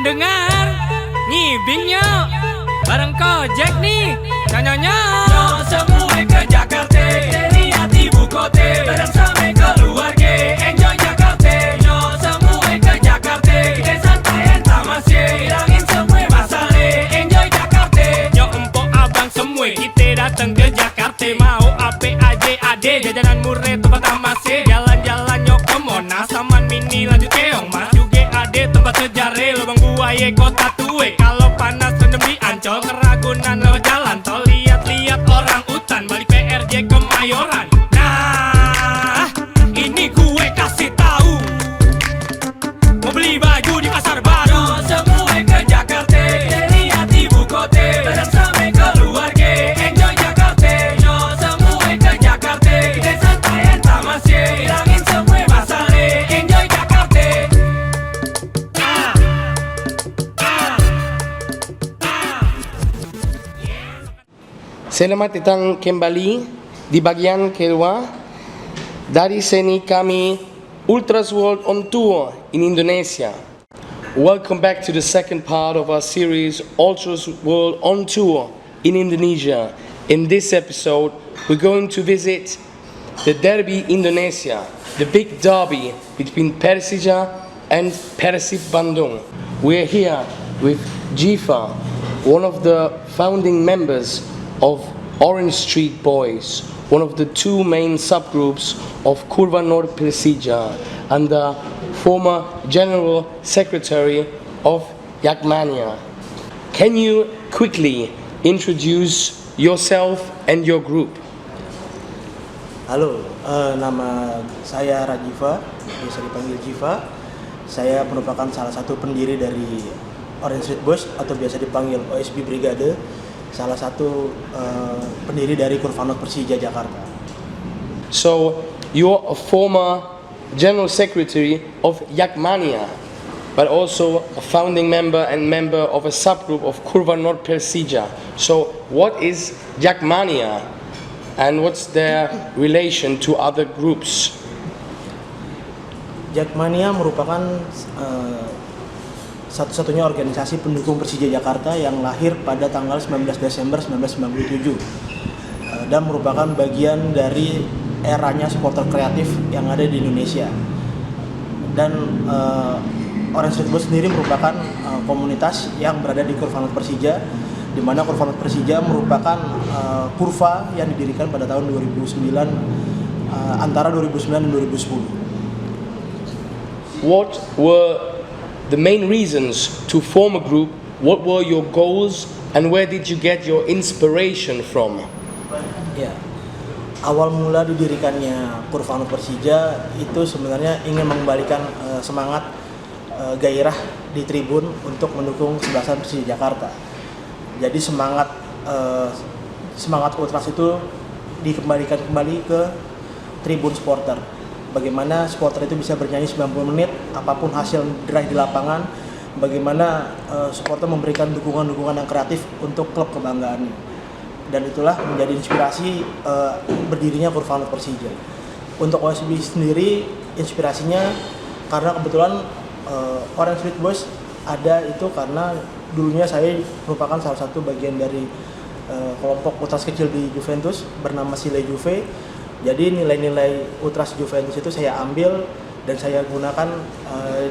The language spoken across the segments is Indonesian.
pendengar, ngibingnya bareng Jack nih, nyanyonya. Yo semua ke Jakarta, lihat ibu kota, bareng sampai keluarga, enjoy Jakarta. Yo semua ke Jakarta, santai entah masih, hilangin semua masalah, enjoy Jakarta. Yo empok abang semua, kita datang ke Jakarta, mau apa aja ade, jajanan murah tempat masih, jalan-jalan yo ke Monas, Taman Mini lanjut keong, mas juga ade tempat sejarah, lubang buaya kota tua. Kalau panas rendam di Ancol, Keragunan lewat jalan tol, lihat-lihat orang utan, balik PRJ Kemayoran. Nah, ini gue kasih tahu, mau beli baju di pasar baru. Yo semua ke Jakarta, lihat ibu kota, bareng sampai keluarga, enjoy Jakarta. Yo semua ke Jakarta, santai entah masih, hilangin semua masalah, enjoy Jakarta. Selamat datang kembali di bagian kedua dari seni kami Ultras World on Tour in Indonesia. Welcome back to the second part of our series Ultras World on Tour in Indonesia. In this episode, we're going to visit the Derby Indonesia, the big derby between Persija and Persib Bandung. We're here with Jiva, one of the founding members of Orange Street Boys, one of the two main subgroups of Kurva Nord Persija, and the former General Secretary of Jakmania. Can you quickly introduce yourself and your group? Halo, nama saya Rajiva, biasa dipanggil Jiva. Saya merupakan salah satu pendiri dari Orange Street Boys atau biasa dipanggil OSB Brigade, salah satu pendiri dari Kurva Nord Persija Jakarta. So, you're a former General Secretary of Jakmania, but also a founding member and member of a subgroup of Kurva Nord Persija. So, what is Jakmania and what's their relation to other groups? Jakmania merupakan satu-satunya organisasi pendukung Persija Jakarta yang lahir pada tanggal 19 Desember 1997 dan merupakan bagian dari eranya supporter kreatif yang ada di Indonesia. Dan Orange Street Boys sendiri merupakan komunitas yang berada di Kurva Nord Persija, di mana Kurva Nord Persija merupakan kurva yang didirikan pada tahun 2009, antara 2009 dan 2010. What were the main reasons to form a group? What were your goals and where did you get your inspiration from? Ya, awal mula didirikannya Kurva Nord Persija itu sebenarnya ingin mengembalikan semangat gairah di tribun untuk mendukung kesebelasan Persija Jakarta. Jadi semangat ultras itu dikembalikan kembali ke tribun supporter. Bagaimana supporter itu bisa bernyanyi 90 menit apapun hasil diraih di lapangan, bagaimana supporter memberikan dukungan-dukungan yang kreatif untuk klub kebanggaannya. Dan itulah menjadi inspirasi berdirinya Kurva Nord Persija. Untuk OSB sendiri inspirasinya karena kebetulan Orange Street Boys ada itu karena dulunya saya merupakan salah satu bagian dari kelompok ultras kecil di Juventus bernama Sile Juve. Jadi nilai-nilai ultras Juventus itu saya ambil dan saya gunakan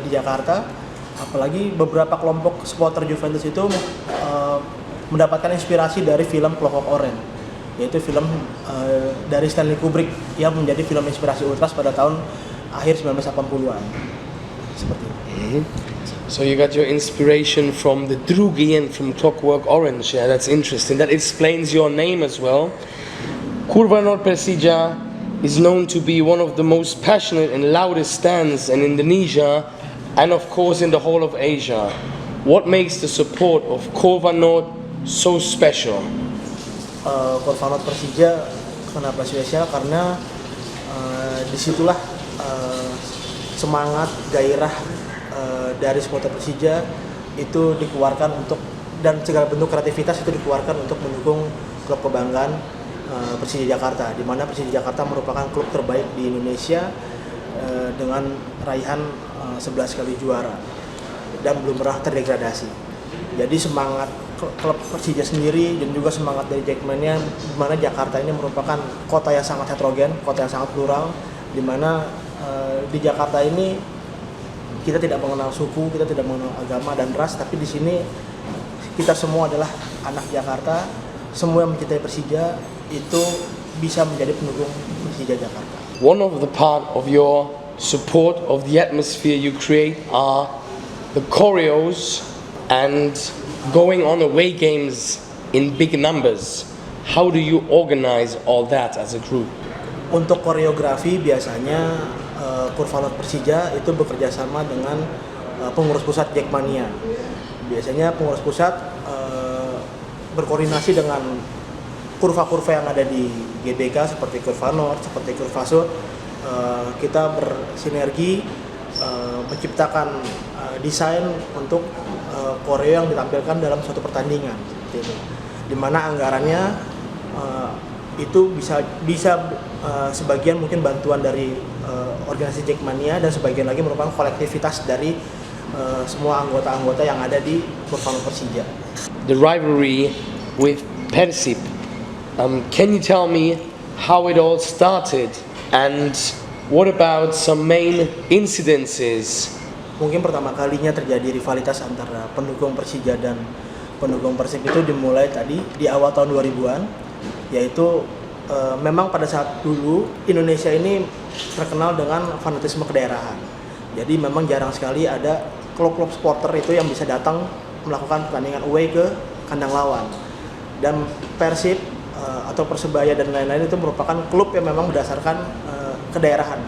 di Jakarta. Apalagi beberapa kelompok supporter Juventus itu mendapatkan inspirasi dari film Clockwork Orange, yaitu film dari Stanley Kubrick yang menjadi film inspirasi ultras pada tahun akhir 1980-an. Seperti itu. So you got your inspiration from the Drugi and from Clockwork Orange. Yeah, that's interesting. That explains your name as well. Kurva Nord Persija is known to be one of the most passionate and loudest stands in Indonesia and of course in the whole of Asia. What makes the support of Kurva Nord so special? Kurva Nord Persija kenapa spesial? Karena disitulah semangat gairah dari supporter Persija itu dikeluarkan untuk, dan segala bentuk kreativitas itu dikeluarkan untuk mendukung klub kebanggaan Persija Jakarta, di mana Persija Jakarta merupakan klub terbaik di Indonesia dengan raihan 11 kali juara. dan belum pernah terdegradasi. Jadi semangat klub Persija sendiri dan juga semangat dari Jackmania, di mana Jakarta ini merupakan kota yang sangat heterogen, kota yang sangat plural, di mana di Jakarta ini kita tidak mengenal suku, kita tidak mengenal agama dan ras, tapi di sini kita semua adalah anak Jakarta, semua yang mencintai Persija itu bisa menjadi pendukung Persija Jakarta. One of the part of your support of the atmosphere you create are the choreos and going on away games in big numbers. How do you organize all that as a group? Untuk koreografi biasanya Kurvalor Persija itu bekerja sama dengan pengurus pusat Jackmania. Biasanya pengurus pusat berkoordinasi dengan kurva-kurva yang ada di GBK seperti kurva North, seperti kurva Sud. Kita bersinergi menciptakan desain untuk koreo yang ditampilkan dalam suatu pertandingan, seperti itu. Di mana anggarannya itu bisa sebagian mungkin bantuan dari organisasi Jackmania dan sebagian lagi merupakan kolektivitas dari semua anggota-anggota yang ada di Kurvalor Persija. The rivalry with Persib. Can you tell me how it all started and what about some main incidences? Mungkin pertama kalinya terjadi rivalitas antara pendukung Persija dan pendukung Persib itu dimulai tadi di awal tahun 2000-an, yaitu memang pada saat dulu Indonesia ini terkenal dengan fanatisme kedaerahan. Jadi memang jarang sekali ada klub-klub supporter itu yang bisa datang melakukan pertandingan away ke kandang lawan. Dan Persib atau Persebaya dan lain-lain itu merupakan klub yang memang berdasarkan kedaerahan.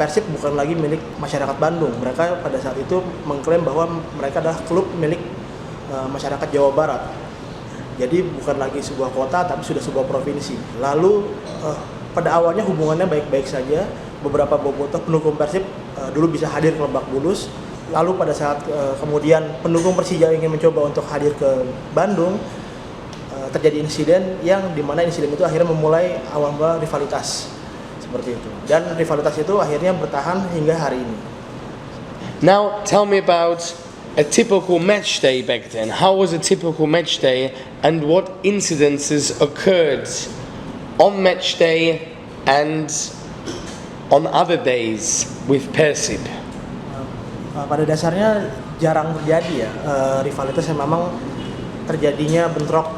Persib bukan lagi milik masyarakat Bandung. Mereka pada saat itu mengklaim bahwa mereka adalah klub milik masyarakat Jawa Barat. Jadi bukan lagi sebuah kota tapi sudah sebuah provinsi. Lalu pada awalnya hubungannya baik-baik saja. Beberapa bobotoh pendukung Persib dulu bisa hadir ke Lebak Bulus. Lalu pada saat kemudian pendukung Persija ingin mencoba untuk hadir ke Bandung, terjadi insiden yang dimana insiden itu akhirnya memulai awal mula rivalitas seperti itu. Dan rivalitas itu akhirnya bertahan hingga hari ini. Now tell me about a typical match day back then. How was a typical match day and what incidences occurred on match day and on other days with Persib? Pada dasarnya jarang terjadi ya rivalitas yang memang terjadinya bentrok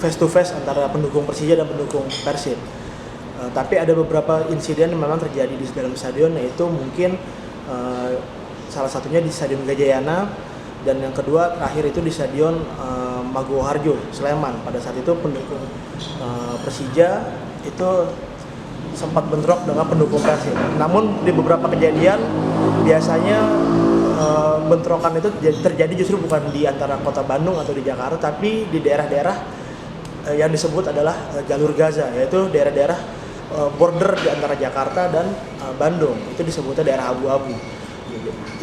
face to face antara pendukung Persija dan pendukung Persib. Tapi ada beberapa insiden yang memang terjadi di dalam stadion, yaitu mungkin salah satunya di Stadion Gajayana dan yang kedua terakhir itu di Stadion Maguwo Harjo, Sleman. Pada saat itu pendukung Persija itu sempat bentrok dengan pendukung Persib. Namun di beberapa kejadian biasanya bentrokan itu terjadi justru bukan di antara kota Bandung atau di Jakarta, tapi di daerah-daerah yang disebut adalah jalur Gaza, yaitu daerah-daerah border di antara Jakarta dan Bandung. Itu disebutnya daerah abu-abu.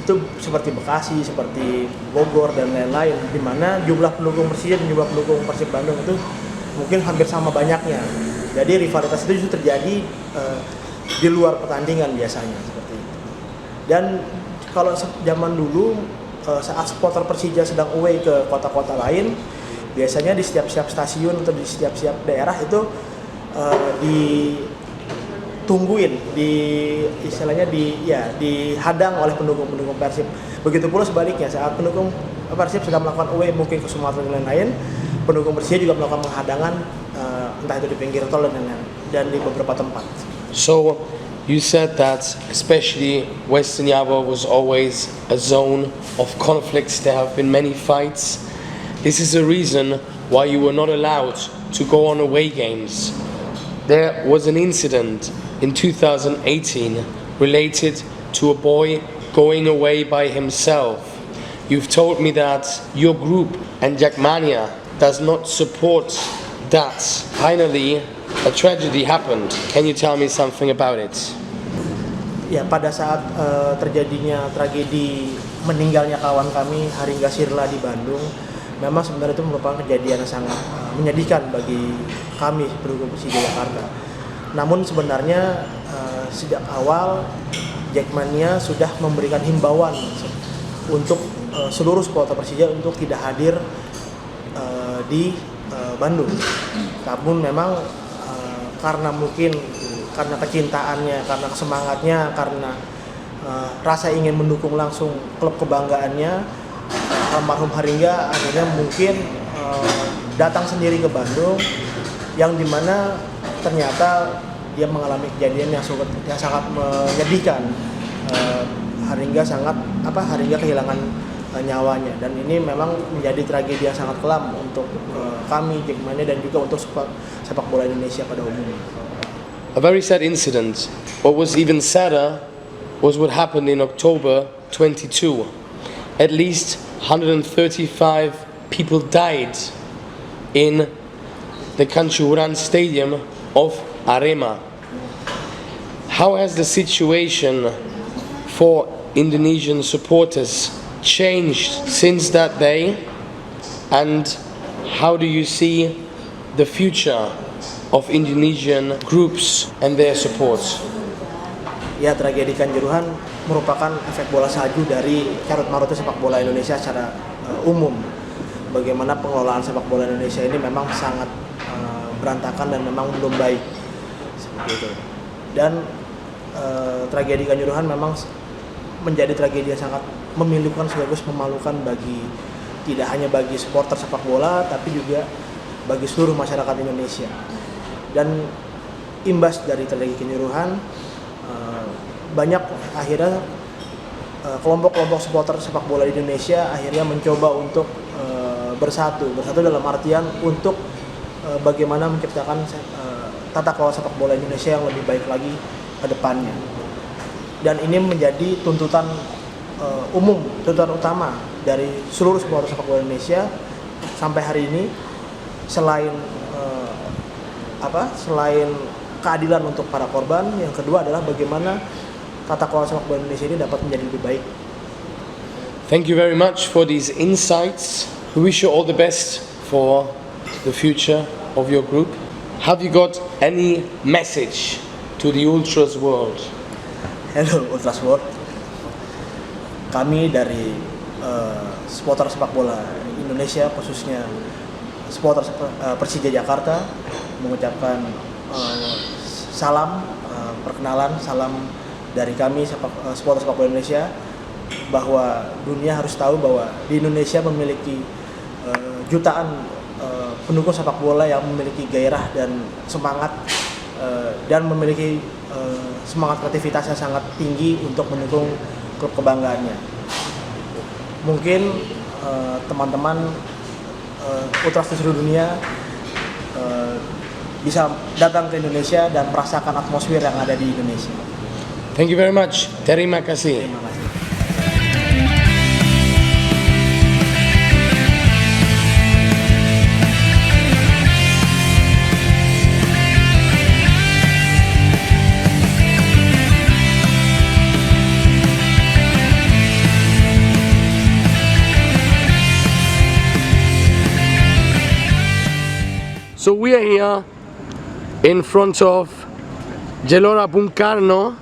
Itu seperti Bekasi, seperti Bogor dan lain-lain, di mana jumlah pendukung Persija dan jumlah pendukung Persib Bandung itu mungkin hampir sama banyaknya. Jadi rivalitas itu justru terjadi di luar pertandingan biasanya seperti itu. Dan kalau zaman dulu saat supporter Persija sedang away ke kota-kota lain, biasanya di setiap stasiun atau di setiap daerah itu ditungguin, dihadang oleh pendukung Persib. Begitu pula sebaliknya, saat pendukung Persib sedang melakukan away mungkin ke Sumatera dan lain-lain, pendukung Persija juga melakukan penghadangan entah itu di pinggir tol dan di beberapa tempat. So you said that especially Western Java was always a zone of conflicts. There have been many fights. This is the reason why you were not allowed to go on away games. There was an incident in 2018 related to a boy going away by himself. You've told me that your group and Jackmania does not support that. Finally, a tragedy happened. Can you tell me something about it? Ya, pada saat terjadinya tragedi meninggalnya kawan kami Haringga Sirla di Bandung, memang sebenarnya itu merupakan kejadian yang sangat menyedihkan bagi kami pendukung Persija Jakarta. Namun sebenarnya sejak awal Jackmania sudah memberikan himbauan untuk seluruh supporter Persija untuk tidak hadir di Bandung. Namun memang karena mungkin karena kecintaannya, karena semangatnya, karena rasa ingin mendukung langsung klub kebanggaannya, almarhum Haringga akhirnya mungkin datang sendiri ke Bandung, yang dimana ternyata dia mengalami kejadian yang sangat menyedihkan. Haringga kehilangan nyawanya, dan ini memang menjadi tragedi yang sangat kelam untuk kami Jackmania dan juga untuk sepak bola Indonesia pada umumnya. A very sad incident. What was even sadder was what happened in October 22. At least 135 people died in the Kanjuruhan Stadium of Arema. How has the situation for Indonesian supporters changed since that day, and how do you see the future of Indonesian groups and their support? Ya, tragedi Kanjuruhan merupakan efek bola salju dari carut marutnya sepak bola Indonesia secara umum. Bagaimana pengelolaan sepak bola Indonesia ini memang sangat berantakan dan memang belum baik, seperti itu. Dan tragedi Kanjuruhan memang menjadi tragedi yang sangat memilukan sekaligus memalukan bagi tidak hanya bagi supporter sepak bola tapi juga bagi seluruh masyarakat Indonesia. Dan imbas dari tragedi Kanjuruhan, banyak akhirnya kelompok-kelompok supporter sepak bola di Indonesia akhirnya mencoba untuk bersatu dalam artian untuk bagaimana menciptakan tata kelola sepak bola Indonesia yang lebih baik lagi ke depannya. Dan ini menjadi tuntutan tuntutan utama dari seluruh supporter sepak bola Indonesia sampai hari ini. Selain keadilan untuk para korban, yang kedua adalah bagaimana tata kelola sepak bola Indonesia ini dapat menjadi lebih baik. Thank you very much for these insights. We wish you all the best for the future of your group. Have you got any message to the Ultras world? Hello Ultras World. Kami dari supporter sepak bola Indonesia, khususnya supporter Persija Jakarta, mengucapkan salam perkenalan, salam dari kami supporter sepak bola Indonesia, bahwa dunia harus tahu bahwa di Indonesia memiliki jutaan pendukung sepak bola yang memiliki gairah dan semangat dan memiliki semangat kreativitas yang sangat tinggi untuk mendukung klub kebanggaannya. Mungkin teman-teman Ultras di seluruh dunia bisa datang ke Indonesia dan merasakan atmosfer yang ada di Indonesia. Thank you very much. Terima kasih. Terima kasih. So we are here in front of Gelora Bung Karno,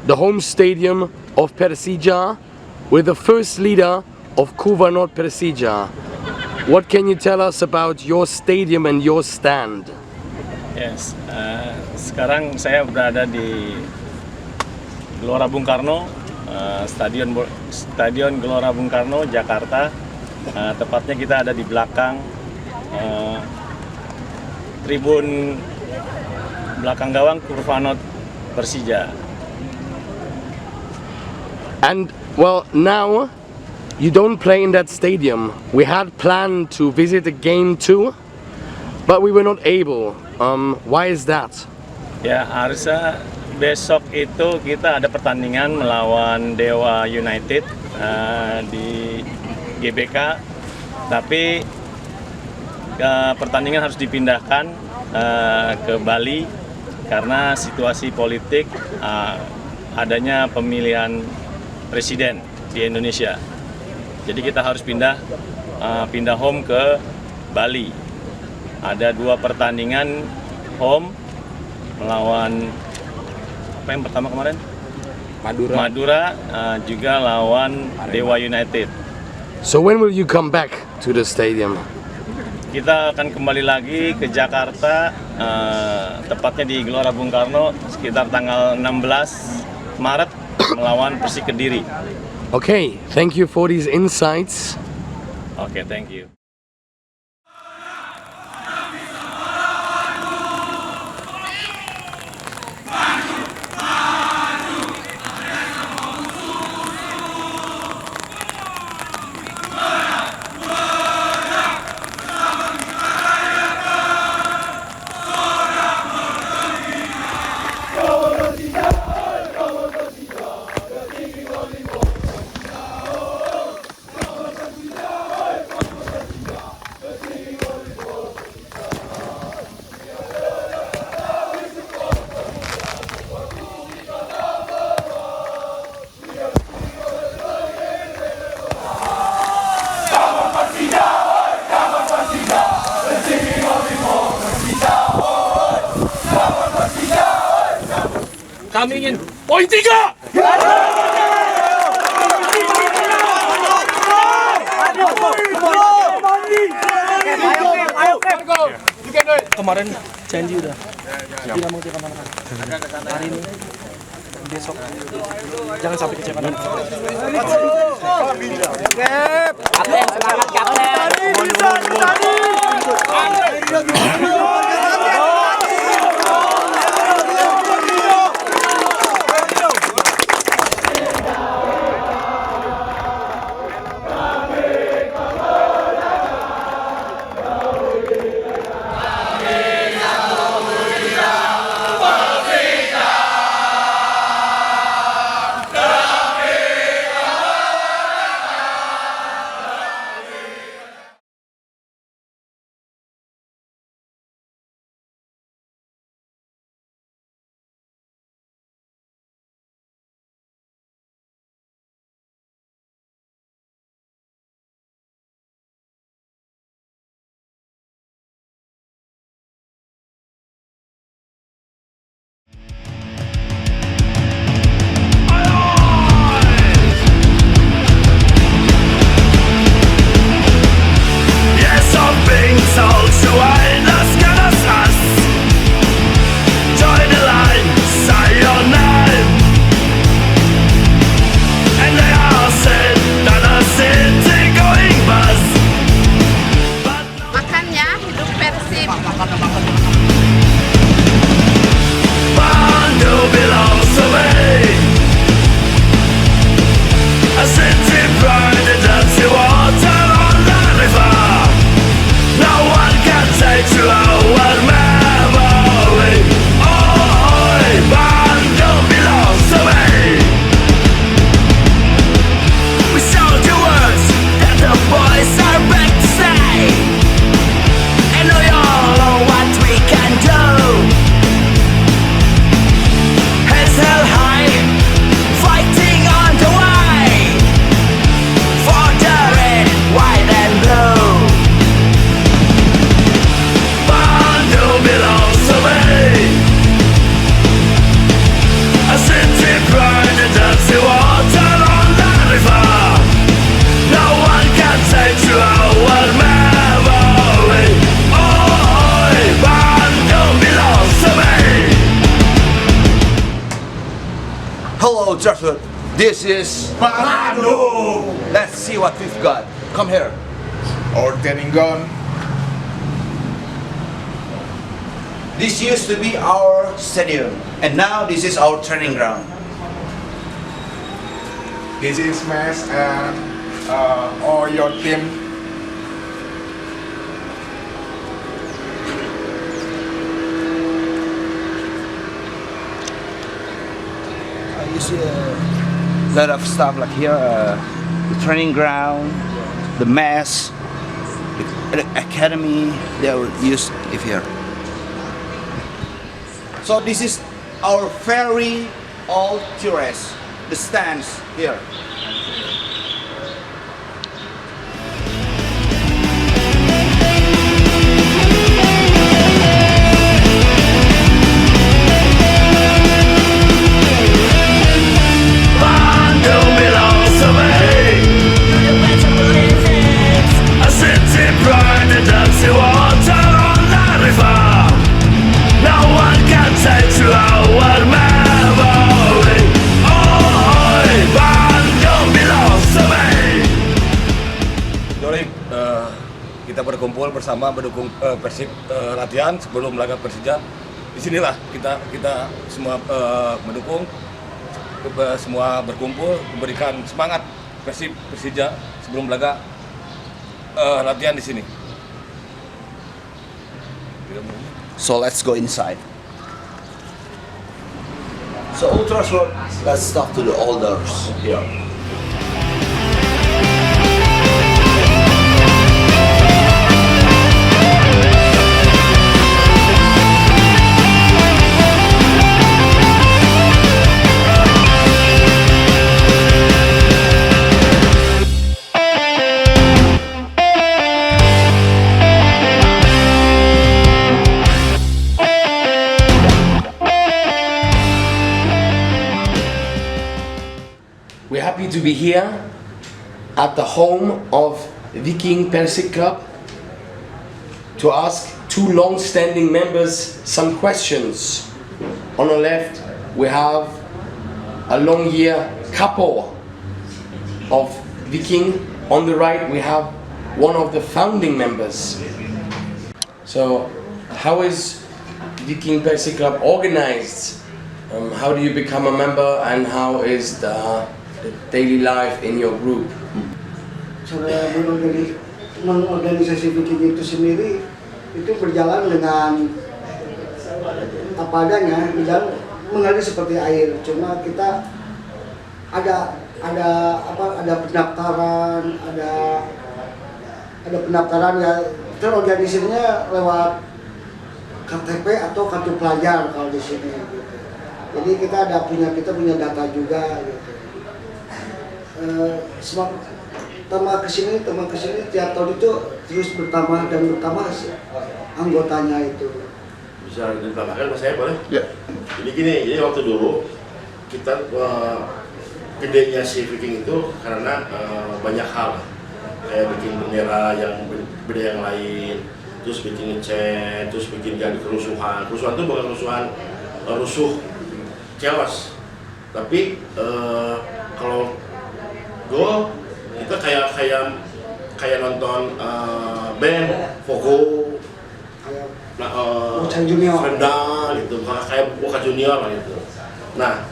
the home stadium of Persija, with the first leader of Kuvanot Persija. What can you tell us about your stadium and your stand? Yes, sekarang saya berada di Gelora Bung Karno, Stadion Gelora Bung Karno, Jakarta. Tepatnya kita ada di belakang tribun belakang gawang Kuvanot Persija. And well, now you don't play in that stadium. We had planned to visit a game too, but we were not able. Why is that? Ya, harusnya besok itu kita ada pertandingan melawan Dewa United di GBK, tapi pertandingan harus dipindahkan ke Bali karena situasi politik adanya pemilihan presiden di Indonesia. Jadi kita harus pindah home ke Bali. Ada 2 pertandingan home melawan apa yang pertama kemarin? Madura juga lawan Dewa United. So when will you come back to the stadium? Kita akan kembali lagi ke Jakarta, tepatnya di Gelora Bung Karno sekitar tanggal 16 Maret melawan Persik Kediri. Okay, thank you for these insights. Oke, thank you. Kami ingin poin 3! Kemarin janji udah tidak mau kemana-mana. Hari ini, besok, jangan sampai kecewa. Kapten, semangat kapten. Hello, Joshua. This is Pagano. Let's see what we've got. Come here. Our training ground. This used to be our stadium, and now this is our training ground. This is Mass and all your team. You see a lot of stuff like here, the training ground, the mess, the academy. They will use it here. So this is our very old terrace. The stands here. bersama mendukung Persib latihan sebelum laga Persija. Disinilah kita semua mendukung, semua berkumpul memberikan semangat Persija sebelum laga latihan di sini. So let's go inside. So Ultras World, let's talk to the elders here. We're happy to be here at the home of Viking Persik Club to ask two long-standing members some questions. On the left, we have a long year couple of Viking. On the right, we have one of the founding members. So, how is Viking Persik Club organized? How do you become a member, and how is the daily life in your group? Cara mengorganisasi Viking itu sendiri itu berjalan dengan apa adanya, dan mengalir seperti air. Cuma kita ada pendaftaran, ada pendaftaran ya, terorganisirnya lewat KTP atau kartu pelajar kalau di sini. Gitu. Jadi kita punya data juga. Gitu. Tambah kesini tiap tahun itu terus bertambah anggotanya itu. Bisa ditambahkan Mas saya boleh? Ya. Jadi gini, jadi waktu dulu kita gedenya si Viking itu karena banyak hal, kayak bikin bendera yang beda yang lain, terus bikin nge-chat, terus bikin jadi kerusuhan. Kerusuhan itu bukan kerusuhan rusuh chaos, tapi kalau gol kita kayak nonton band Vogo, Fenda gitu, kayak Boca Junior gitu. Nah,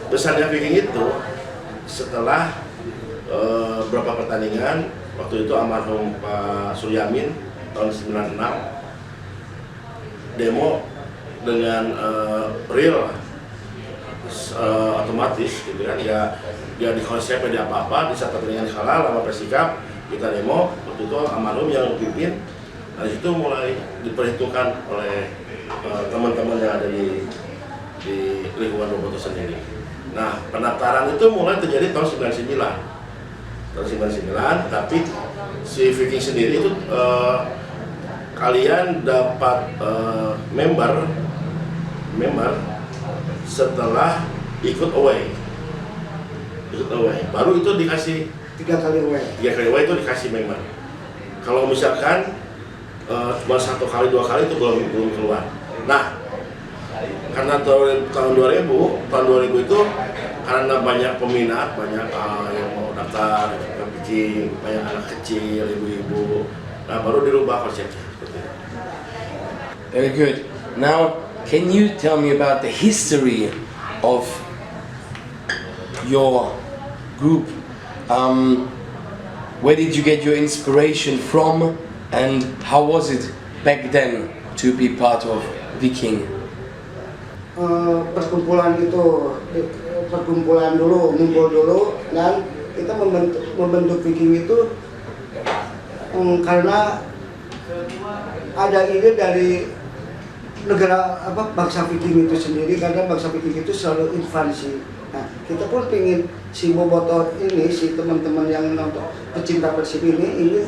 besarnya Viking itu setelah beberapa pertandingan, waktu itu almarhum Pak Suryamin tahun 96 demo dengan real otomatis gitu kan, ya dia di konsepnya dia apa-apa, di saat pertandingan kalah lawan Persikap kita demo, waktu itu almarhum yang pimpin. Nah itu mulai diperhitungkan oleh teman-teman yang ada di lingkungan Bobotoh sendiri. Nah pendaftaran itu mulai terjadi tahun 99, tapi si Viking sendiri itu kalian dapat member setelah ikut away, baru itu dikasih 3 kali away itu dikasih member. Kalau misalkan cuma 1 kali 2 kali itu belum keluar. Nah karena tahun 2000 itu karena banyak peminat, banyak yang mau daftar ke Viking, banyak anak kecil, ibu-ibu, nah baru dirubah konsepnya. Very good. Now, can you tell me about the history of your group? Where did you get your inspiration from, and how was it back then to be part of Viking? Perkumpulan dulu, ngumpul dulu, dan kita membentuk Viking itu karena ada ide dari negara bangsa Viking itu sendiri, karena bangsa Viking itu selalu invasi. Nah, kita pun ingin si Bobotoh ini, si teman-teman yang nonton pecinta Persib ini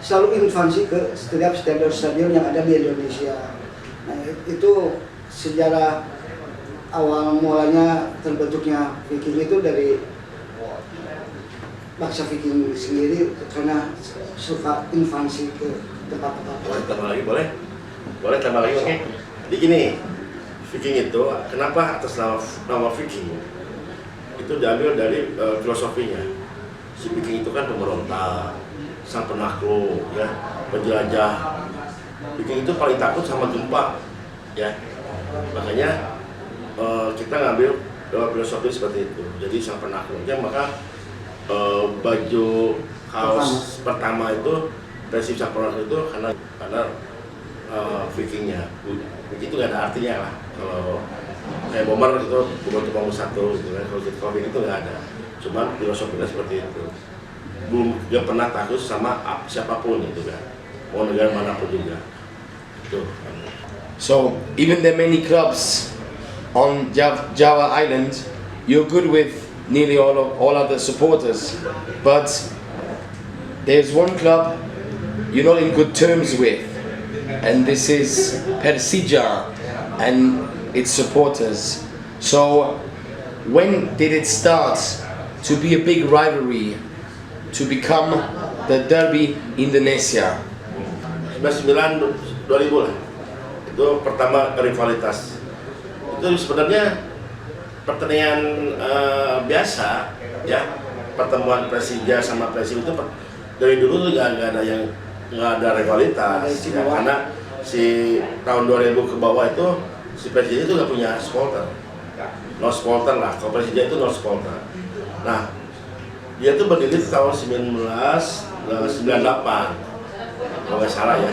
selalu invasi ke setiap stadion yang ada di Indonesia. Nah, itu sejarah awal mulanya terbentuknya Viking itu dari bangsa Viking sendiri, karena suka invasi ke tempat-tempat. Boleh tambah lagi, boleh tambah lagi, oke? Jadi gini, Viking itu kenapa atas nama Viking itu diambil dari filosofinya. Si Viking itu kan pemberontak, sang penakluk, ya, penjelajah. Viking itu paling takut sama gempa, ya. Makanya kita ngambil filosofi seperti itu. Jadi sang penakluknya, maka baju kaos pertama itu prinsip sang penakluk itu karena Vikingnya. Viking itu nggak ada artinya lah. Kalau kayak bomber itu cuma satu, gitu kan. Kalau Viking itu nggak ada. Cuman filosofinya seperti itu. Belum nggak pernah takut sama siapapun itu kan. Mau negara manapun juga. Itu. So even there are many clubs on Java Island, you're good with nearly all other supporters, but there's one club you're not in good terms with, and this is Persija and its supporters. So when did it start to be a big rivalry, to become the Derby Indonesia? 2000 lah, itu pertama rivalitas. Itu sebenarnya pertandingan biasa, ya, pertemuan Persija sama Persib itu dari dulu tuh nggak ada rivalitas, ya, karena si tahun 2000 ke bawah itu si Persija itu nggak punya supporter, no supporter lah. Kalau Persija itu no supporter. Nah, dia tuh berdiri tahun 1998, kalau nggak salah ya,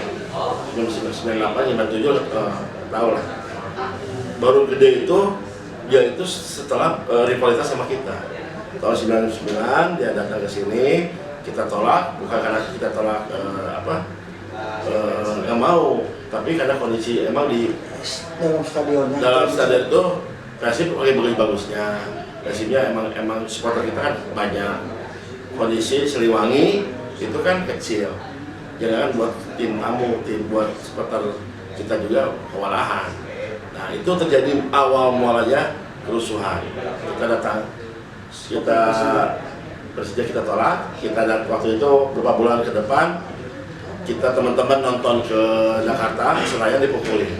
1998, 97 tahu lah. Baru gede itu dia itu setelah rivalitas sama kita. Tahun 99 dia datang ke sini, kita tolak, bukan karena kita tolak nggak mau, tapi karena kondisi emang di dalam stadion itu Persib lagi bagusnya. Persibnya emang supporter kita kan banyak. Kondisi Siliwangi itu kan kecil. Jangan buat tim tamu, tim buat supporter kita juga kewalahan. Nah, itu terjadi awal mulanya kerusuhan. Kita datang, Persija kita tolak. Kita waktu itu beberapa bulan ke depan, kita teman-teman nonton ke Jakarta, Senayan dipukulin.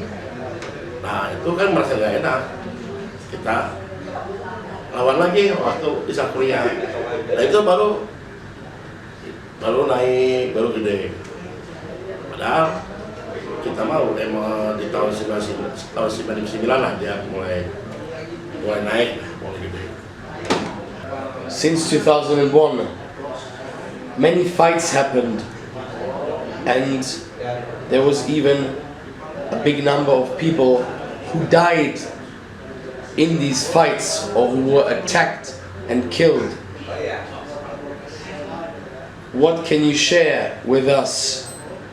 Nah, itu kan merasa nggak enak. Kita lawan lagi waktu di Sakuria. Nah, itu baru naik, baru gede. Padahal kita mau di tahun 99 lah dia mulai naik, mulai gede. Since 2001, many fights happened, and there was even a big number of people who died in these fights or who were attacked and killed. What can you share with us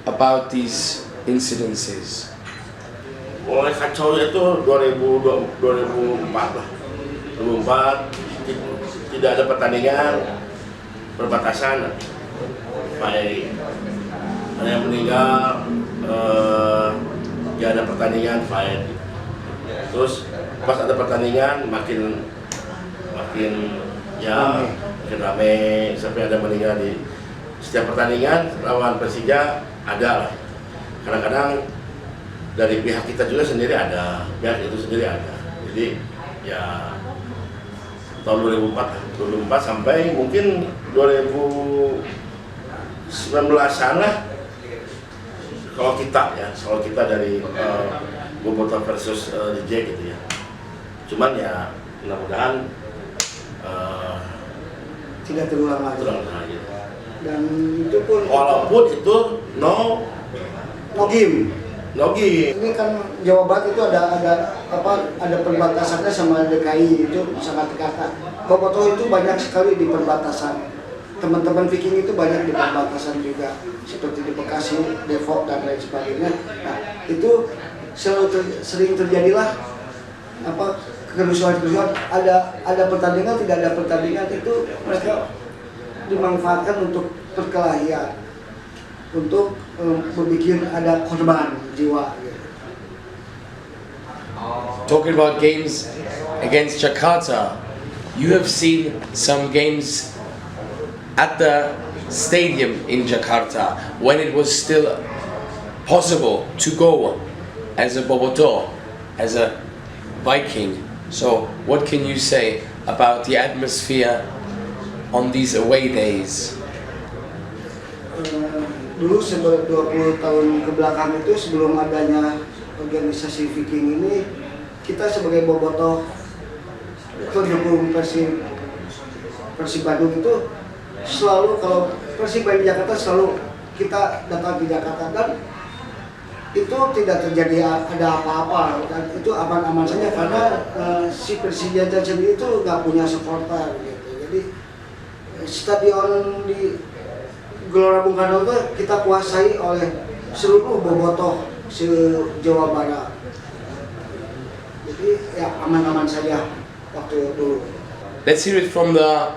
about these incidences? Mulai kacau itu 2004 lah. 2004 tidak ada pertandingan, perbatasan, baik ada yang meninggal, tidak ada pertandingan, fight. Terus pas ada pertandingan makin ramai sampai ada meninggal di setiap pertandingan lawan Persija ada lah. Kadang-kadang dari pihak kita juga sendiri ada, pihak itu sendiri ada. Jadi ya tahun 2004 sampai mungkin 2019-an lah. Kalau kita dari Bobotoh versus DJ gitu ya. Cuman ya mudah-mudahan tidak terulang lagi. Dan itu pun walaupun itu no game. Ini kan Jawa Barat itu ada perbatasannya sama DKI, itu sangat dekat. Bobotoh itu banyak sekali di perbatasan. Teman-teman Viking itu banyak di perbatasan juga, seperti di Bekasi, Depok dan lain sebagainya. Nah, itu sering terjadilah kerusuhan-kerusuhan. Ada pertandingan, tidak ada pertandingan, itu mereka dimanfaatkan untuk perkelahian, untuk berbikin ada korban jiwa. Talking about games against Jakarta, you have seen some games at the stadium in Jakarta when it was still possible to go as a Bobotoh, as a Viking. So what can you say about the atmosphere on these away days? dulu 20 tahun ke belakang itu sebelum adanya organisasi Viking ini, kita sebagai bobotoh pendukung Persib Bandung itu selalu, kalau Persib main di Jakarta selalu kita datang ke Jakarta, dan itu tidak terjadi ada apa-apa, dan itu aman-aman saja karena si Persija sendiri itu nggak punya supporter gitu. Jadi stadion di Gelora Bung Karno itu kita kuasai oleh seluruh bobotoh se-Jawa Barat. Jadi ya aman-aman saja waktu dulu. Let's hear it from the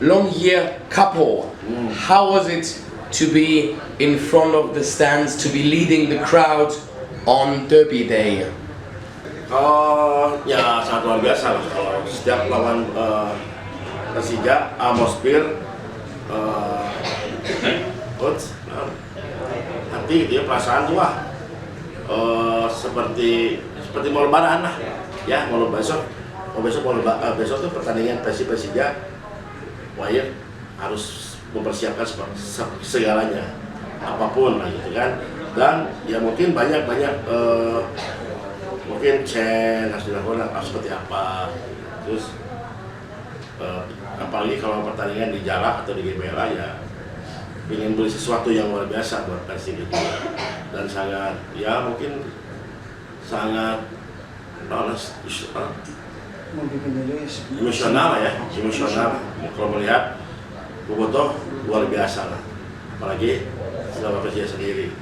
long year couple. How was it to be in front of the stands, to be leading the crowd on Derby Day? Ya sangat luar biasa lah kalau setiap lawan Persija, atmosfer, hati gitu ya, perasaan tuh seperti mau lebaran lah ya, mau besok tuh pertandingan Persija, wah ya harus mempersiapkan segalanya, apapun lah gitu kan. Dan ya mungkin banyak mungkin harus dilakukan seperti apa, terus apalagi kalau pertandingan di Jalak atau di GBLA ya ingin beli sesuatu yang luar biasa buat Persib itu, dan sangat ya mungkin sangat emosional ya, kalau melihat bobotoh luar biasa lah, apalagi selama Persija sendiri.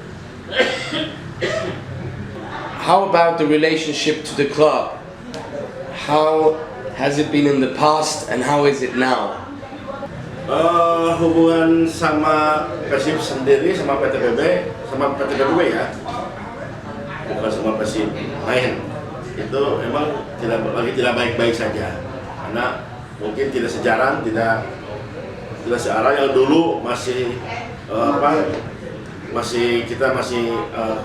How about the relationship to the club? How has it been in the past and how is it now? Hubungan sama Persib sendiri, sama PTPB ya, bukan sama Persib main, itu emang tidak baik-baik saja, karena mungkin tidak sejalan, tidak searah. Yang dulu kita masih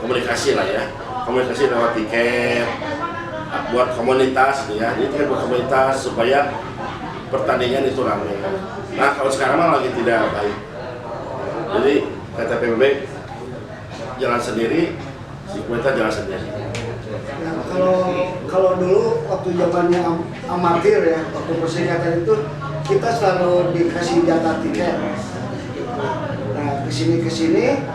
komunikasi lah ya, komunikasi lewat tiket, buat komunitas ya, ini kan buat komunitas supaya pertandingan itu ramai. Nah kalau sekarang mah lagi tidak baik, jadi kata PBB jalan sendiri, si Kueta jalan sendiri. Ya, kalau dulu waktu zamannya amatir ya, waktu persikatan itu kita selalu dikasih jatah tiket. Nah kesini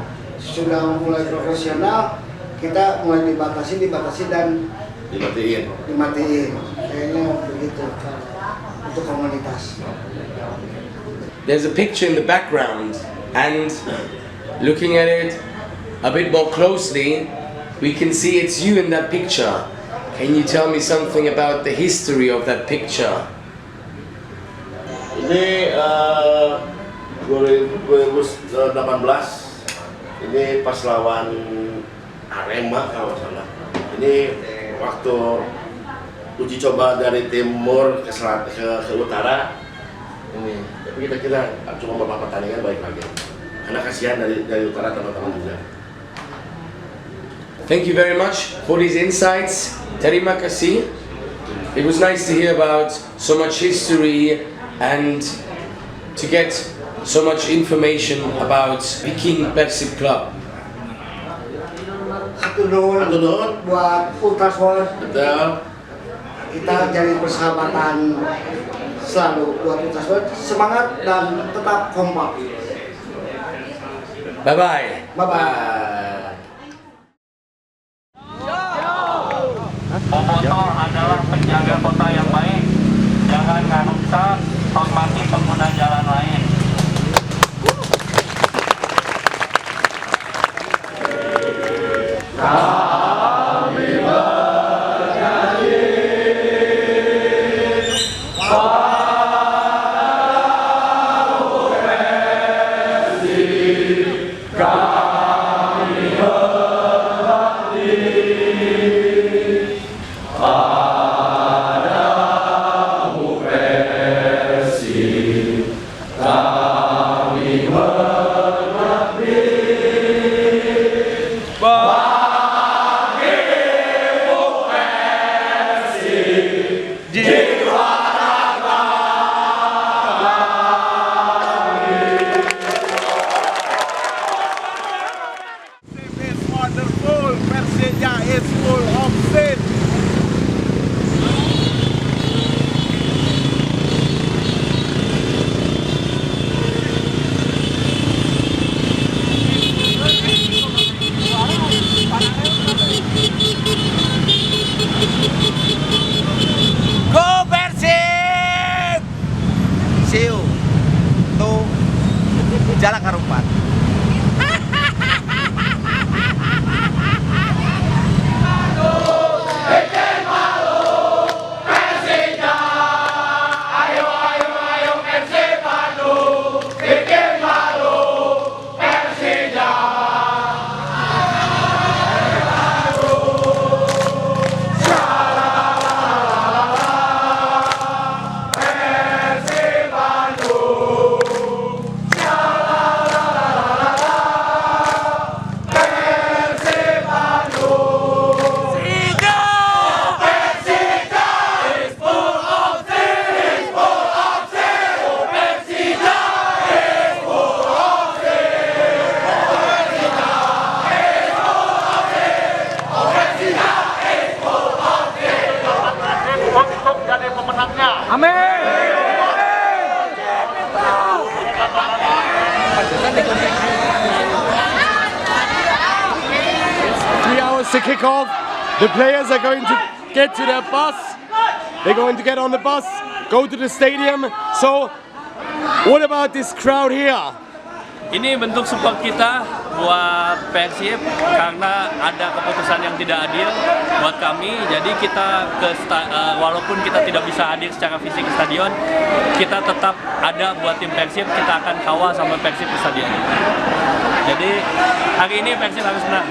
sudah mulai profesional, kita mulai dibatasi dan dimatiin. Kayaknya begitu untuk komunitas. There's a picture in the background, and looking at it a bit more closely, we can see it's you in that picture. Can you tell me something about the history of that picture? Ini 2018, ini pas lawan Arema kalau salah. Ini waktu uji coba dari timur ke utara. Ini, tapi kita cuma beberapa pertandingan baik lagi. Karena kasihan dari utara teman-teman juga. Thank you very much for these insights. Terima kasih. It was nice to hear about so much history and to get so much information about Viking Persib Club. Hatur buat Ultrasport. Betul. Kita jalin persahabatan selalu buat Ultrasport. Semangat dan tetap kompak. Bye bye. Bye bye. Bobotoh adalah penjaga kota yang baik. Jangan ngerusak, hormati pengguna jalan lain. Kami bernyanyi padamu Persib, kami berbakti padamu Persib, Jalak Harupat. To kick off, the players are going to get to their bus. They're going to get on the bus, go to the stadium. So, what about this crowd here? Ini bentuk support kita buat Persib karena ada keputusan yang tidak adil buat kami. Jadi kita walaupun kita tidak bisa hadir secara fisik ke stadion, kita tetap ada buat tim Persib. Kita akan kawal sama Persib ke stadion. Jadi hari ini Persib harus menang.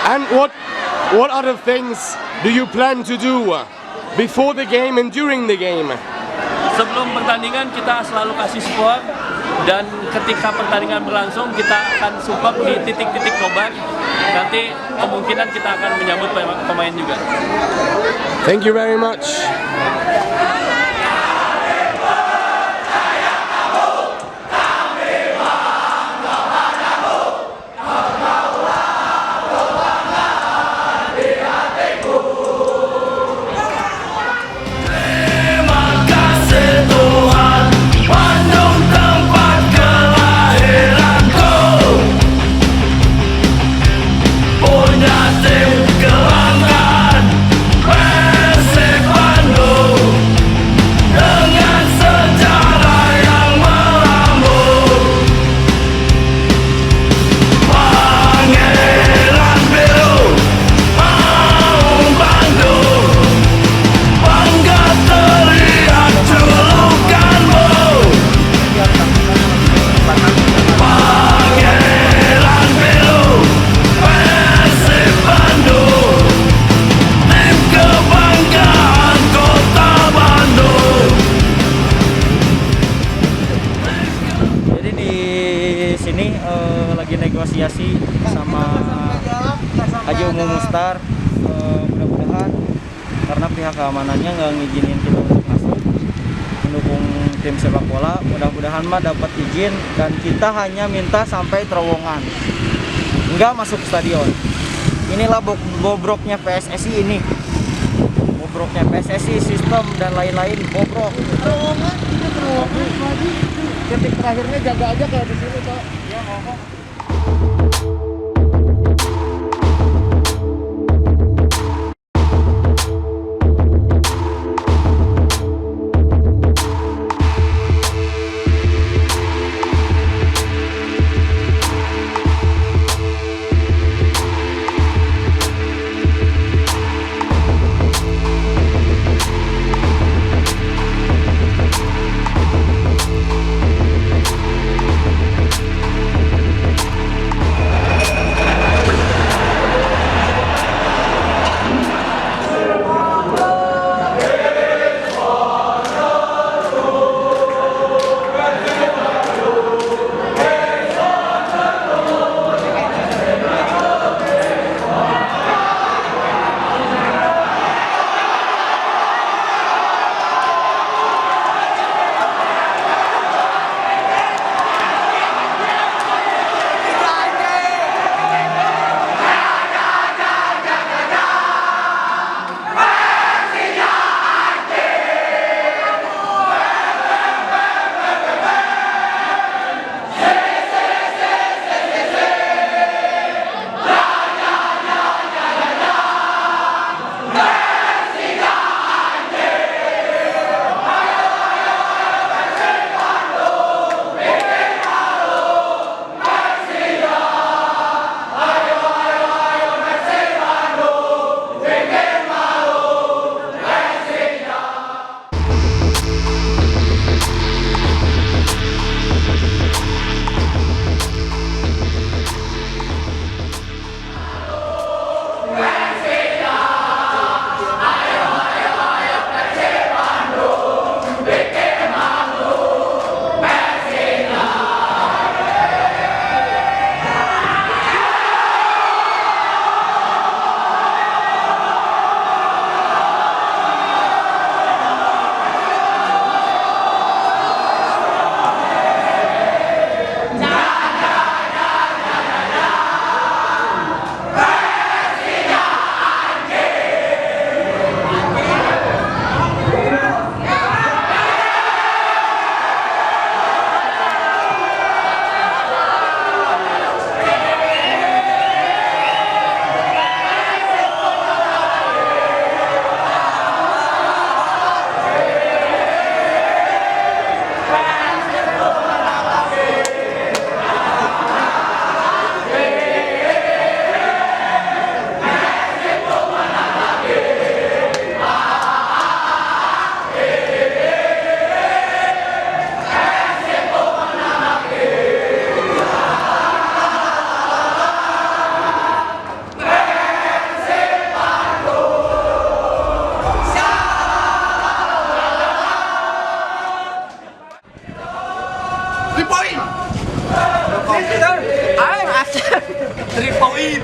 And what other things do you plan to do before the game and during the game? Sebelum pertandingan kita selalu kasih support, dan ketika pertandingan berlangsung kita akan support di titik-titik nobar. Nanti kemungkinan kita akan menyambut pemain juga. Thank you very much. Lagi negosiasi sama Haji Umum Mustar, mudah-mudahan karena pihak keamanannya nggak ngizinin kita untuk masuk mendukung tim sepak bola, mudah-mudahan mah dapat izin dan kita hanya minta sampai terowongan, nggak masuk stadion. Inilah bobroknya PSSI ini, bobroknya PSSI, sistem dan lain-lain bobrok. Terowongan, titik terakhirnya jaga aja kayak di sini Pak. Ya, 3 point. Aing asal 3 point.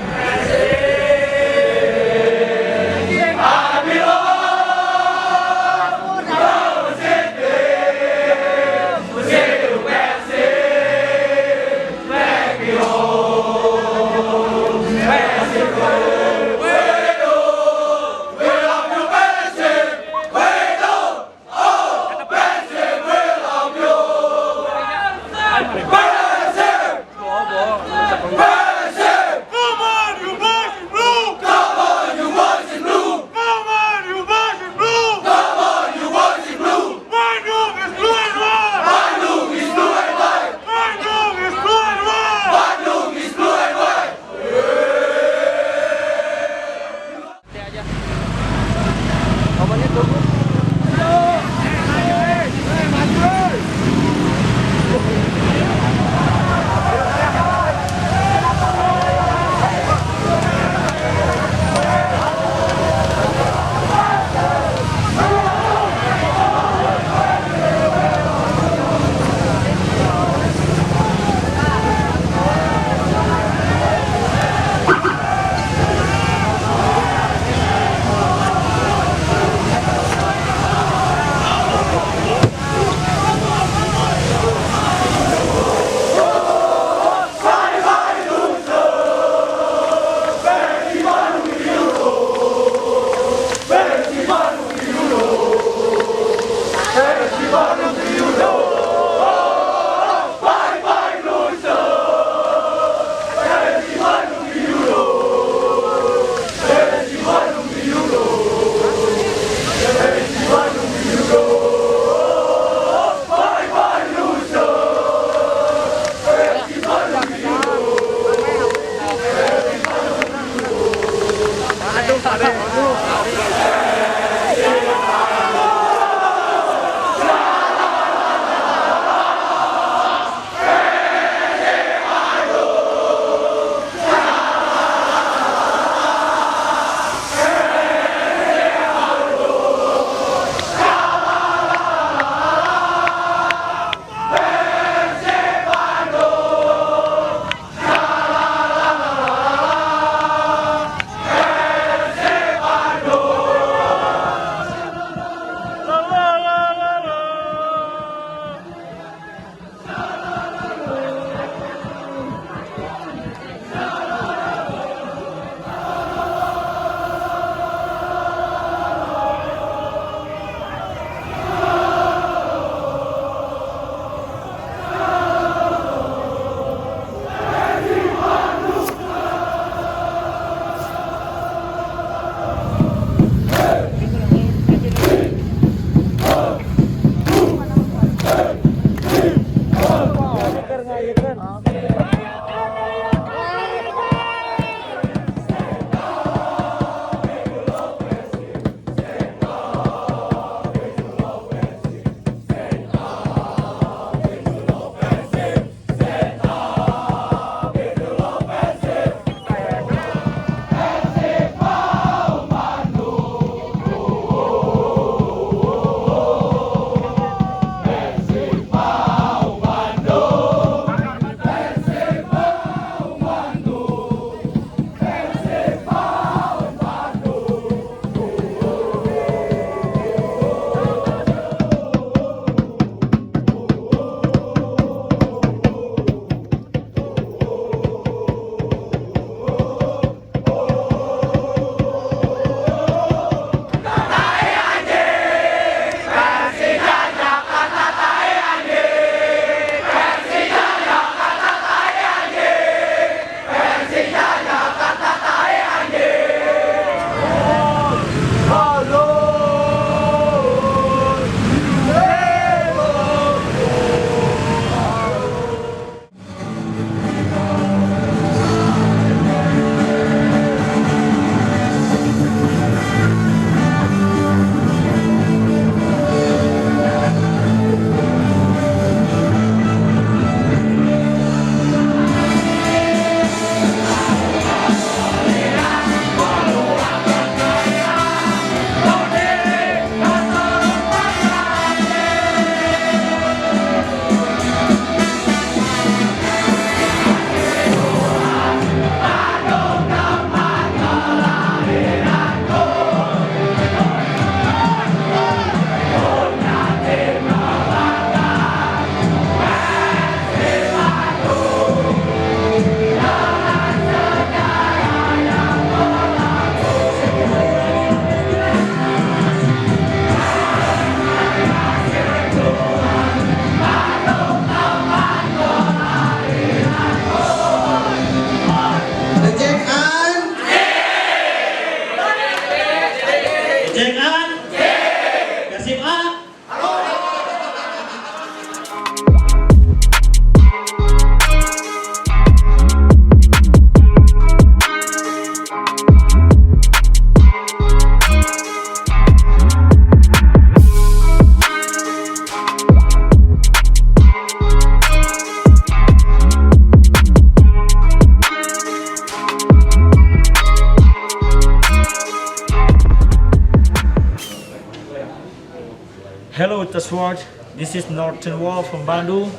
Sword. This is Northern Wall from Bandung.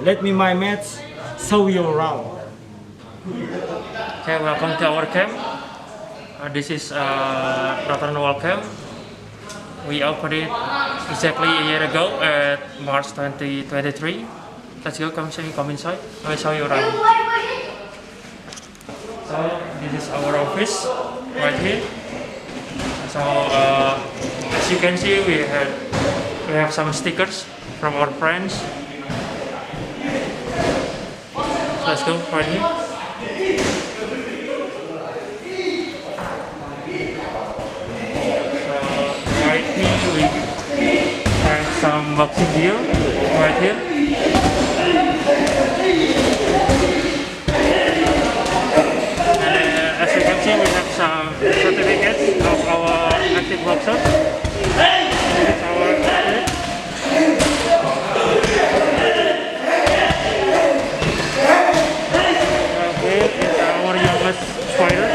Let me, my mates, show you around. Okay, welcome to our camp. This is Northern Wall camp. We opened it exactly a year ago at March 2023. Let's go, come inside. I will show you around. So this is our office right here. So as you can see, we have some stickers from our friends. So let's go right here. Right here we have some boxing gear right here. And as you can see, we have some certificates of our active boxers. This is our athlete. Here is our youngest fighter.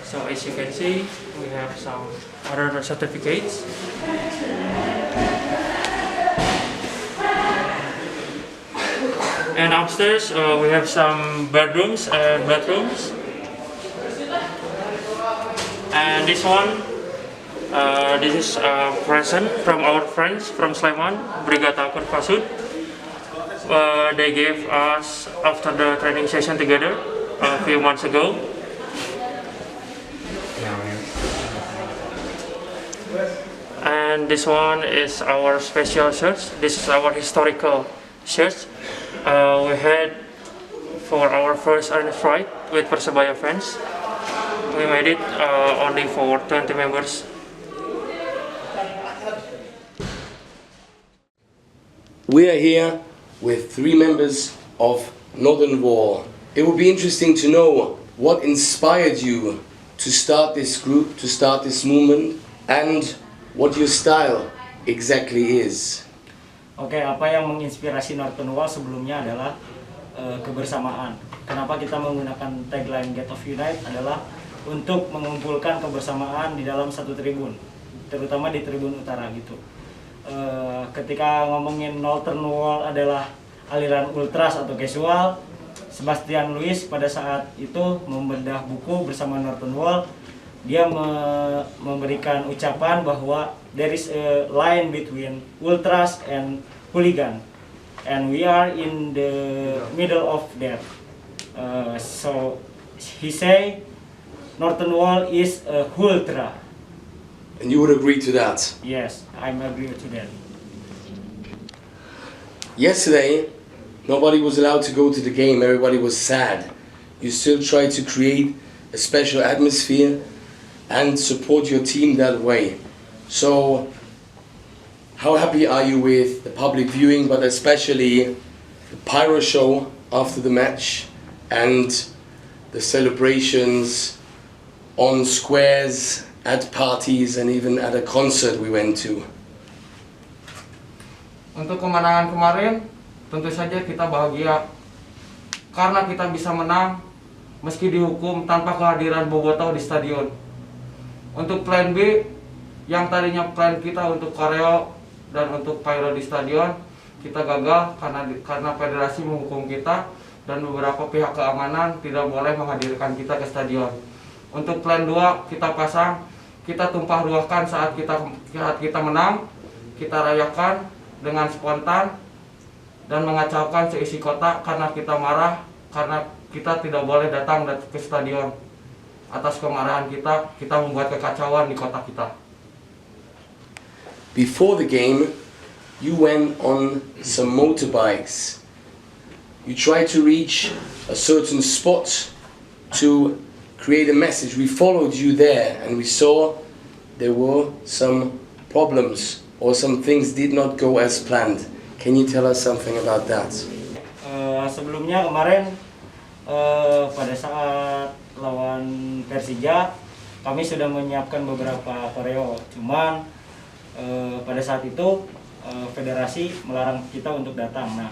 So as you can see, we have some other certificates. And upstairs we have some bedrooms and bathrooms. And this one, this is a present from our friends from Sleman, Brigade Angkut Pasut. They gave us after the training session together a few months ago. And this one is our special shirt. This is our historical shirt. We had for our first earnest fight with Persebaya fans. We made it only for 20 members. We are here with 3 members of Northern Wall. It would be interesting to know what inspired you to start this group, to start this movement, and what your style exactly is. Oke, apa yang menginspirasi Northern Wall sebelumnya adalah kebersamaan. Kenapa kita menggunakan tagline Get of Unite adalah untuk mengumpulkan kebersamaan di dalam satu tribun, terutama di tribun utara gitu. Ketika ngomongin Northern Wall adalah aliran ultras atau casual, Sebastian Luis pada saat itu membedah buku bersama Northern Wall. Dia memberikan ucapan bahwa there is a line between ultras and hooligan, and we are in the middle of that. So he say Northern Wall is a ultra. And you would agree to that? Yes, I'm agree to that. Yesterday, nobody was allowed to go to the game. Everybody was sad. You still tried to create a special atmosphere and support your team that way. So, how happy are you with the public viewing, but especially the pyro show after the match and the celebrations on squares, at parties, and even at a concert we went to? Untuk kemenangan kemarin, tentu saja kita bahagia karena kita bisa menang meski dihukum tanpa kehadiran Bobotoh di stadion. Untuk plan B, yang tadinya plan kita untuk koreo dan untuk pyro di stadion, kita gagal karena federasi menghukum kita dan beberapa pihak keamanan tidak boleh menghadirkan kita ke stadion. Untuk plan 2, kita pasang, kita tumpah ruahkan saat kita menang, kita rayakan dengan spontan dan mengacaukan seisi kota karena kita marah, karena kita tidak boleh datang ke stadion. Atas kemarahan kita membuat kekacauan di kota kita. Before the game, you went on some motorbikes. You tried to reach a certain spot to create a message. We followed you there and we saw there were some problems or some things did not go as planned. Can you tell us something about that? Sebelumnya kemarin pada saat lawan Persija kami sudah menyiapkan beberapa koreo, cuman pada saat itu federasi melarang kita untuk datang. Nah,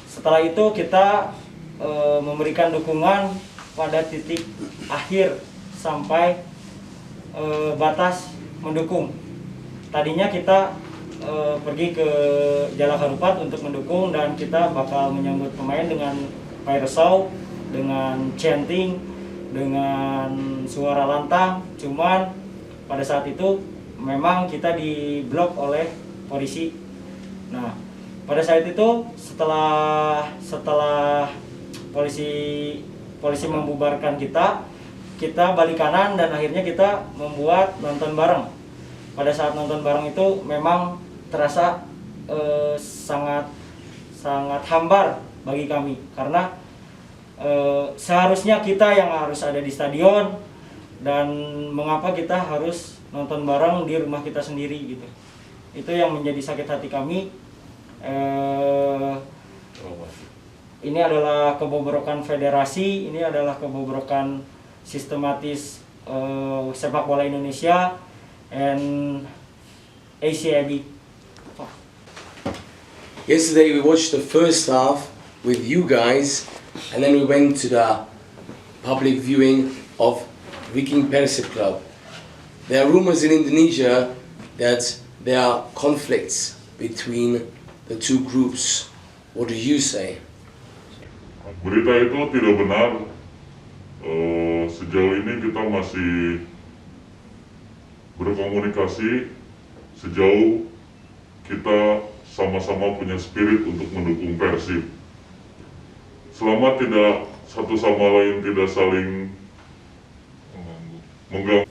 setelah itu kita memberikan dukungan pada titik akhir sampai batas mendukung. Tadinya kita pergi ke Jalak Harupat untuk mendukung dan kita bakal menyambut pemain dengan fire show, dengan chanting, dengan suara lantang. Cuman pada saat itu memang kita diblok oleh polisi. Nah, pada saat itu setelah polisi membubarkan kita balik kanan dan akhirnya kita membuat nonton bareng. Pada saat nonton bareng itu memang terasa sangat hambar bagi kami karena seharusnya kita yang harus ada di stadion dan mengapa kita harus nonton bareng di rumah kita sendiri gitu. Itu yang menjadi sakit hati kami. Ini adalah kebobrokan federasi, ini adalah kebobrokan sistematis sepak bola Indonesia and ACIB. Yesterday we watched the first half with you guys and then we went to the public viewing of Viking Persib Club. There are rumors in Indonesia that there are conflicts between the two groups. What do you say? Berita itu tidak benar. Sejauh ini kita masih berkomunikasi. Sejauh kita sama-sama punya spirit untuk mendukung Persib. Selama tidak satu sama lain tidak saling mengganggu.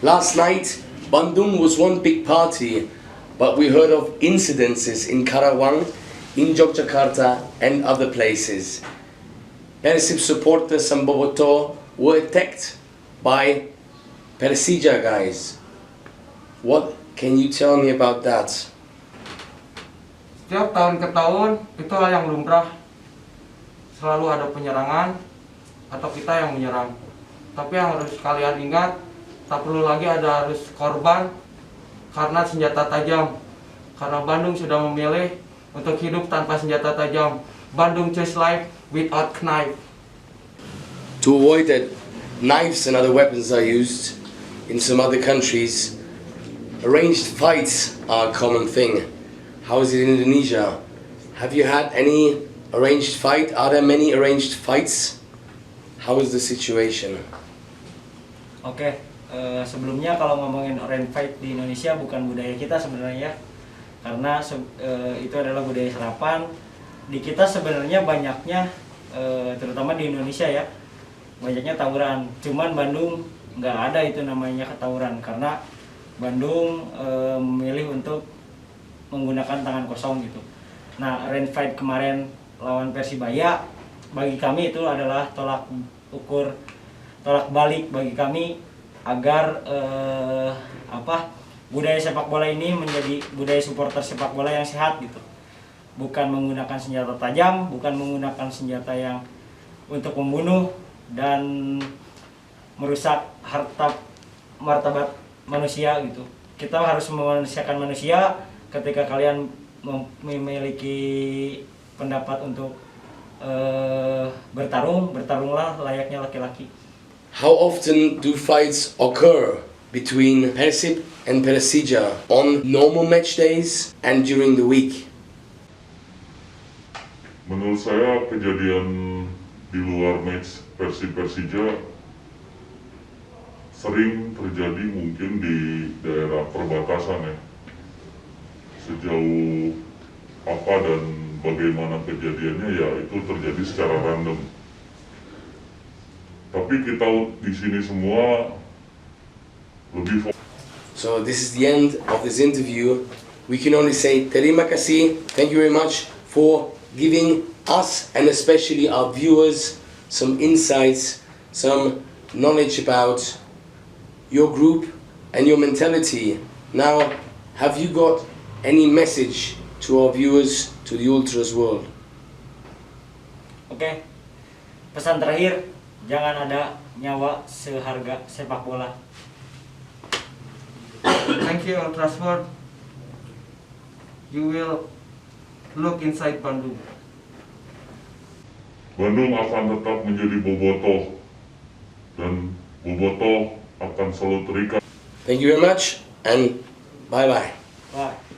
Last night, Bandung was one big party, but we heard of incidences in Karawang, in Yogyakarta and other places. Persib supporters and Boboto were attacked by Persija guys. What can you tell me about that? Setiap tahun ke tahun itu hal yang lumrah. Selalu ada penyerangan atau kita yang menyerang. Tapi yang harus kalian ingat, tak perlu lagi ada harus korban karena senjata tajam. Karena Bandung sudah memilih untuk hidup tanpa senjata tajam. Bandung choose life without knife. To avoid that knives and other weapons are used in some other countries, arranged fights are a common thing. How is it in Indonesia? Have you had any arranged fight? Are there many arranged fights? How is the situation? Oke, sebelumnya kalau ngomongin arranged fight di Indonesia bukan budaya kita sebenarnya, karena itu adalah budaya serapan. Di kita sebenarnya banyaknya, terutama di Indonesia ya, banyaknya tawuran. Cuman Bandung nggak ada itu namanya ketawuran karena Bandung memilih untuk menggunakan tangan kosong gitu. Nah, arranged fight kemarin lawan Persibaya bagi kami itu adalah tolak balik bagi kami agar budaya sepak bola ini menjadi budaya supporter sepak bola yang sehat gitu. Bukan menggunakan senjata tajam, bukan menggunakan senjata yang untuk membunuh dan merusak harta martabat manusia gitu. Kita harus memanusiakan manusia. Ketika kalian memiliki pendapat untuk bertarunglah layaknya laki-laki. How often do fights occur between Persib and Persija on normal match days and during the week? Menurut saya kejadian di luar match Persib-Persija sering terjadi mungkin di daerah perbatasan ya. Sejauh apa dan bagaimana kejadiannya ya itu terjadi secara random. Tapi kita di sini semua lebih. So this is the end of this interview. We can only say terima kasih. Thank you very much for giving us and especially our viewers some insights some knowledge about your group and your mentality. Now, have you got any message to our viewers, to the Ultras world? Oke, pesan terakhir, jangan ada nyawa seharga sepak bola. Thank you, Ultras World. You will look inside Bandung. Bandung akan tetap menjadi bobotoh dan bobotoh akan selalu terikat. Thank you very much and bye-bye. Bye.